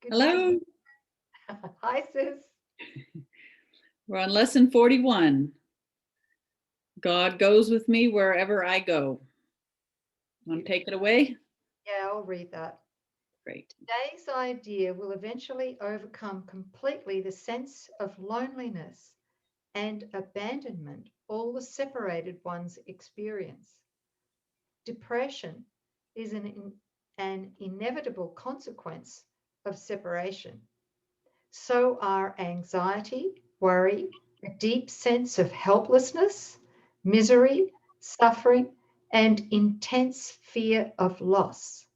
Good Hello, morning. Hi, sis. we're on lesson 41. God goes with me wherever I go. Want to take it away? Yeah, I'll read that. Great. Today's idea will eventually overcome completely the sense of loneliness and abandonment all the separated ones experience. Depression is an inevitable consequence of separation. So are anxiety, worry, a deep sense of helplessness, misery, suffering, and intense fear of loss.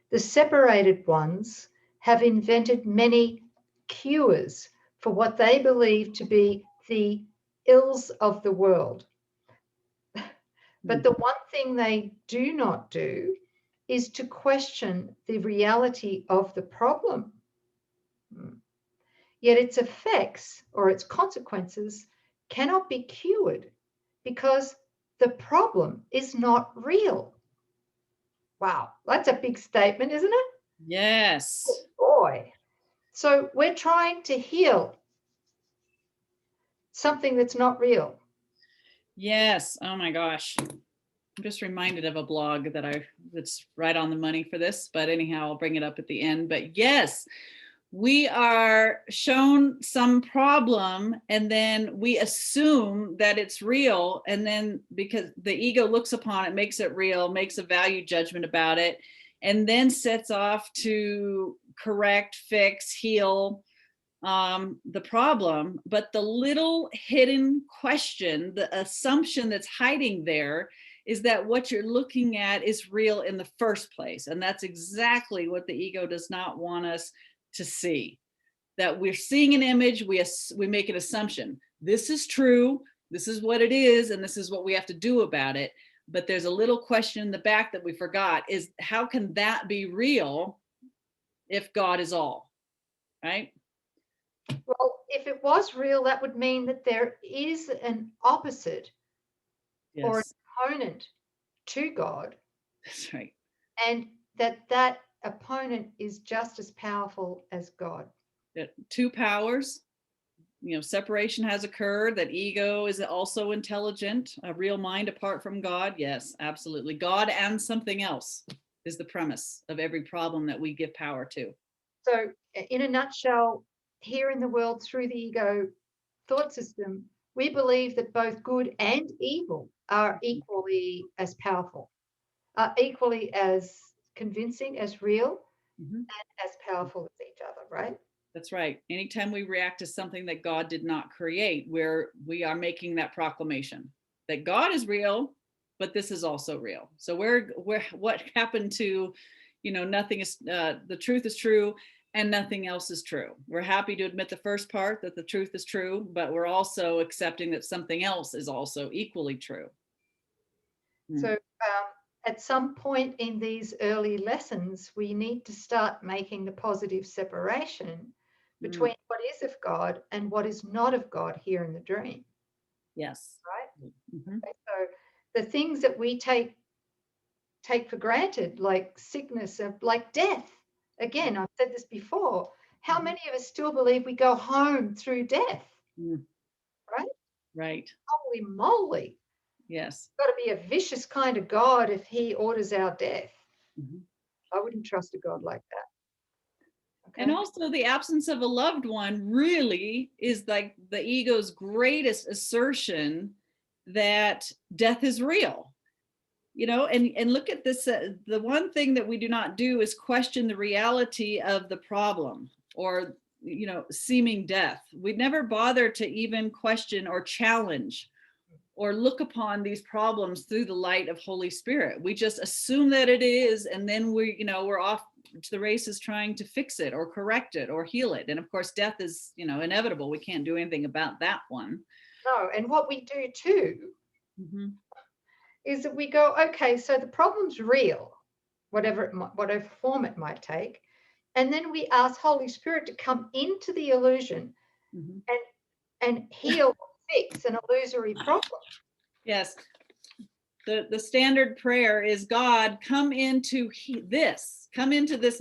The separated ones have invented many cures for what they believe to be the ills of the world. But the one thing they do not do is to question the reality of the problem. Yet its effects or its consequences cannot be cured because the problem is not real. Wow, that's a big statement, isn't it? Yes. Boy. So we're trying to heal something that's not real. Yes. Oh my gosh. I'm just reminded of a blog that's right on the money for this, but anyhow, I'll bring it up at the end. But yes, we are shown some problem and then we assume that it's real, and then because the ego looks upon it, makes it real, makes a value judgment about it, and then sets off to correct, fix, heal the problem. But the little hidden question, the assumption that's hiding there, is that what you're looking at is real in the first place, and that's exactly what the ego does not want us to see. That we're seeing an image, we make an assumption. This is true, this is what it is, and this is what we have to do about it. But there's a little question in the back that we forgot, is how can that be real if God is all, right? Well, if it was real, that would mean that there is an opposite or an Yes, opponent to God, that's right. and that opponent is just as powerful as God. That two powers, separation has occurred, that ego is also intelligent, a real mind apart from God. Yes, absolutely. God and something else is the premise of every problem that we give power to. So, in a nutshell, here in the world through the ego thought system, we believe that both good and evil are equally as powerful, are equally as convincing, as real, Mhm. as powerful as each other, right? That's right. Anytime we react to something that God did not create, we are making that proclamation that God is real, but this is also real. So what happened to, nothing is, the truth is true and nothing else is true. We're happy to admit the first part, that the truth is true, but we're also accepting that something else is also equally true. So, Mm. at some point in these early lessons, we need to start making the positive separation Mm. between what is of God and what is not of God here in the dream, Yes. right? Mhm. Okay, so the things that we take for granted, like sickness, like death. Again, I've said this before. How Mhm. many of us still believe we go home through death, Mm. right? Right. Holy moly. Yes. Got to be a vicious kind of God if he orders our death. Mhm. I wouldn't trust a God like that. And Okay. also, the absence of a loved one really is like the ego's greatest assertion that death is real. And look at this. The one thing that we do not do is question the reality of the problem, or, seeming death. We never bother to even question or challenge or look upon these problems through the light of Holy Spirit. We just assume that it is, and then we're off to the races trying to fix it or correct it or heal it. And of course, death is, inevitable. We can't do anything about that one. No, and what we do too Mm-hmm. is that we go, okay, so the problem's real, whatever form it might take, and then we ask Holy Spirit to come into the illusion Mm-hmm. and heal, fix an illusory problem. Yes. The standard prayer is, God, come into this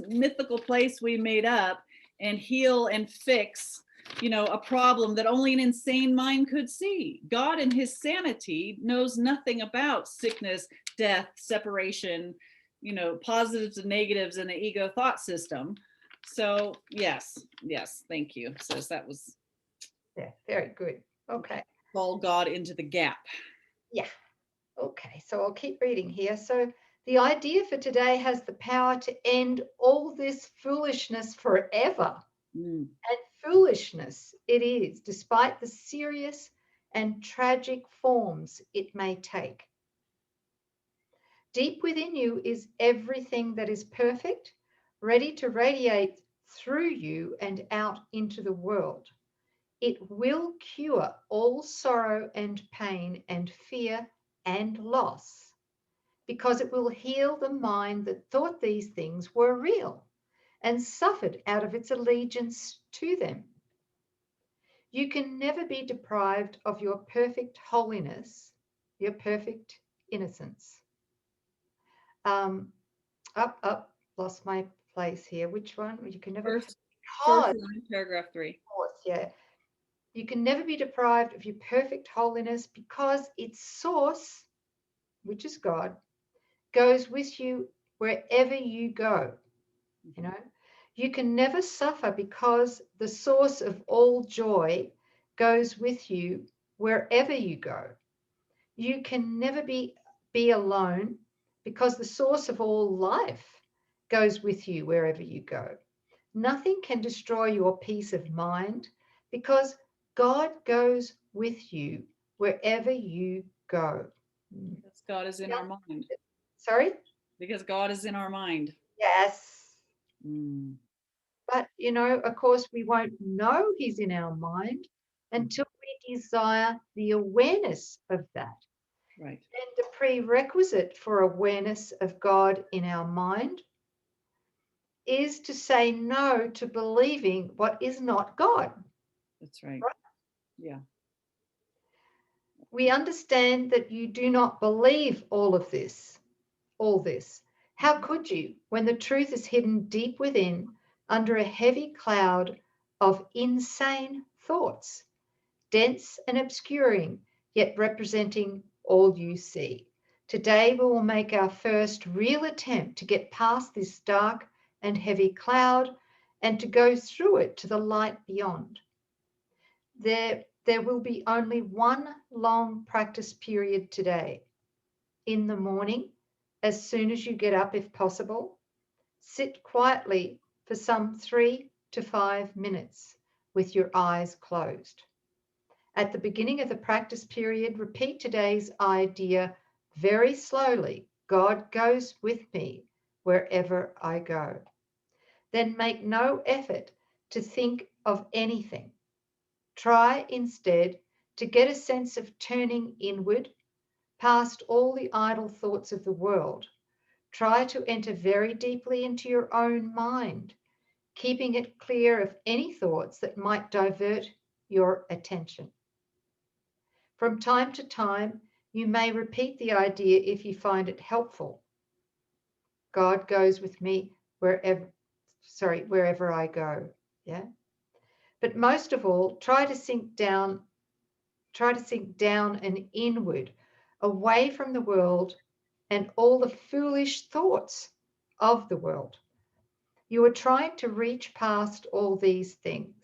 mythical place we made up and heal and fix, a problem that only an insane mind could see. God in his sanity knows nothing about sickness, death, separation, positives and negatives in the ego thought system. So yes, thank you, sis. That was very good. Okay. Call God into the gap. Yeah. Okay, so I'll keep reading here. So the idea for today has the power to end all this foolishness forever. And foolishness it is, despite the serious and tragic forms it may take. Deep within you is everything that is perfect, ready to radiate through you and out into the world. It will cure all sorrow and pain and fear and loss, because it will heal the mind that thought these things were real and suffered out of its allegiance to them. You can never be deprived of your perfect holiness, your perfect innocence. Lost my place here. Which one? You can never. First line, paragraph 3. Yeah. You can never be deprived of your perfect holiness because its source, which is God, goes with you wherever you go. You can never suffer because the source of all joy goes with you wherever you go. You can never be alone because the source of all life goes with you wherever you go. Nothing can destroy your peace of mind because God goes with you wherever you go. Because God is in our mind. Sorry? Because God is in our mind. Yes. But, of course, we won't know he's in our mind until we desire the awareness of that. Right. And the prerequisite for awareness of God in our mind is to say no to believing what is not God. That's right. Yeah. We understand that you do not believe all this. How could you, when the truth is hidden deep within under a heavy cloud of insane thoughts, dense and obscuring, yet representing all you see? Today we will make our first real attempt to get past this dark and heavy cloud and to go through it to the light beyond. There will be only one long practice period today. In the morning, as soon as you get up, if possible, sit quietly for some 3 to 5 minutes with your eyes closed. At the beginning of the practice period, repeat today's idea very slowly. God goes with me wherever I go. Then make no effort to think of anything. Try instead to get a sense of turning inward past all the idle thoughts of the world. Try to enter very deeply into your own mind, keeping it clear of any thoughts that might divert your attention. From time to time, you may repeat the idea if you find it helpful. God goes with me wherever I go. Yeah. But most of all, try to sink down and inward, away from the world and all the foolish thoughts of the world. You are trying to reach past all these things.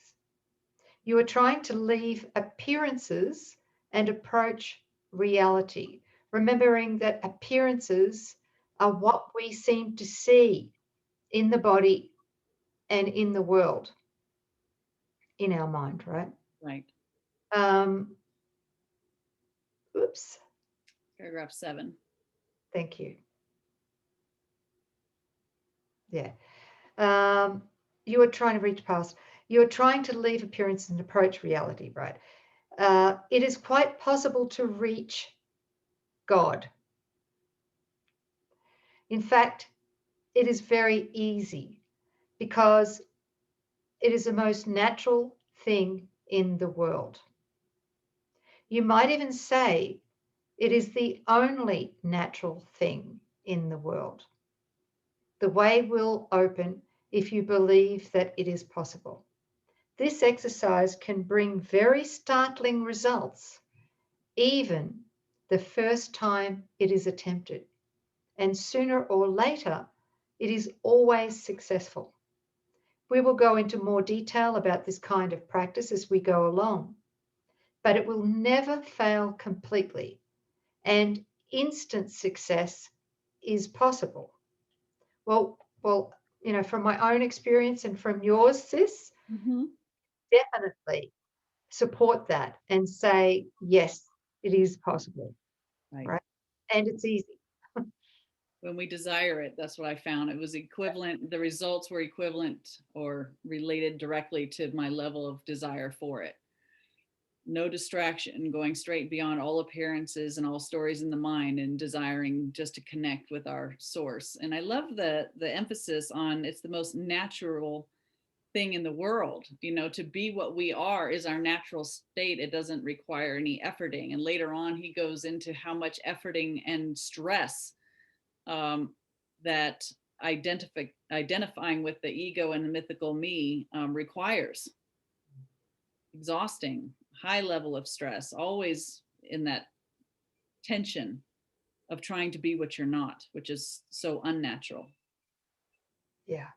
You are trying to leave appearances and approach reality, remembering that appearances are what we seem to see in the body and in the world, in our mind, right? Right. Oops. Paragraph 7. Thank you. Yeah. You are trying to reach past. You are trying to leave appearances and approach reality, right? It is quite possible to reach God. In fact, it is very easy because it is the most natural thing in the world. You might even say It is the only natural thing in the world. The way will open if you believe that it is possible. This exercise can bring very startling results, even the first time it is attempted. And sooner or later, it is always successful. We will go into more detail about this kind of practice as we go along, but it will never fail completely, and instant success is possible. Well, from my own experience and from yours, sis, definitely support that and say, yes, it is possible, right? And it's easy. When we desire it, that's what I found. It was equivalent. The results were equivalent or related directly to my level of desire for it. No distraction, going straight beyond all appearances and all stories in the mind, and desiring just to connect with our source. And I love the emphasis on it's the most natural thing in the world. To be what we are is our natural state. It doesn't require any efforting. And later on, he goes into how much efforting and stress that identifying with the ego and the mythical me requires. Exhausting, high level of stress, always in that tension of trying to be what you're not, which is so unnatural. Yeah,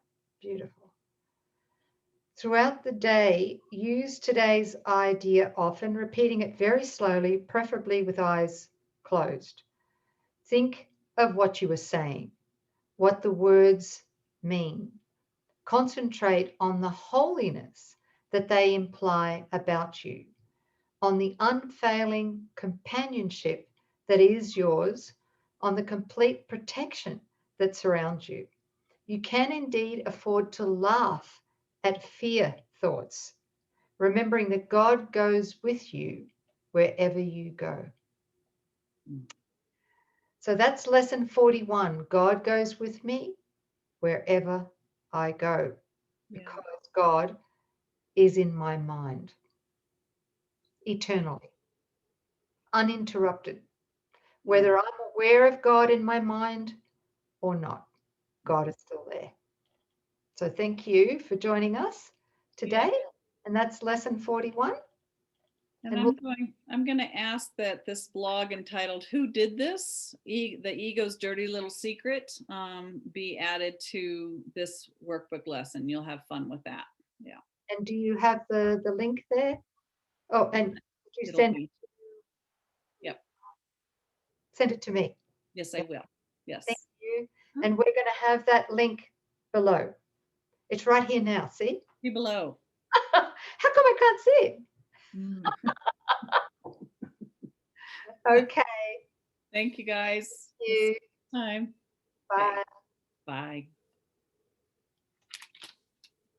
beautiful. Throughout the day, use today's idea often, repeating it very slowly, preferably with eyes closed. Think of what you were saying, what the words mean. Concentrate on the holiness that they imply about you, on the unfailing companionship that is yours, on the complete protection that surrounds you. You can indeed afford to laugh at fear thoughts, remembering that God goes with you wherever you go. So that's lesson 41. God goes with me wherever I go, because God is in my mind eternally, uninterrupted. Whether I'm aware of God in my mind or not, God is still there. So thank you for joining us today. Yeah. And that's lesson 41. And I'm going to ask that this blog entitled "Who Did This? The Ego's Dirty Little Secret" be added to this workbook lesson. You'll have fun with that. Yeah. And do you have the link there? Oh, and you send it? Yep. Send it to me. Yes, I will. Yes. Thank you. And we're going to have that link below. It's right here now. See? See below. How come I can't see it? Okay. Thank you, guys. Thank you. Time. Bye. Okay. Bye.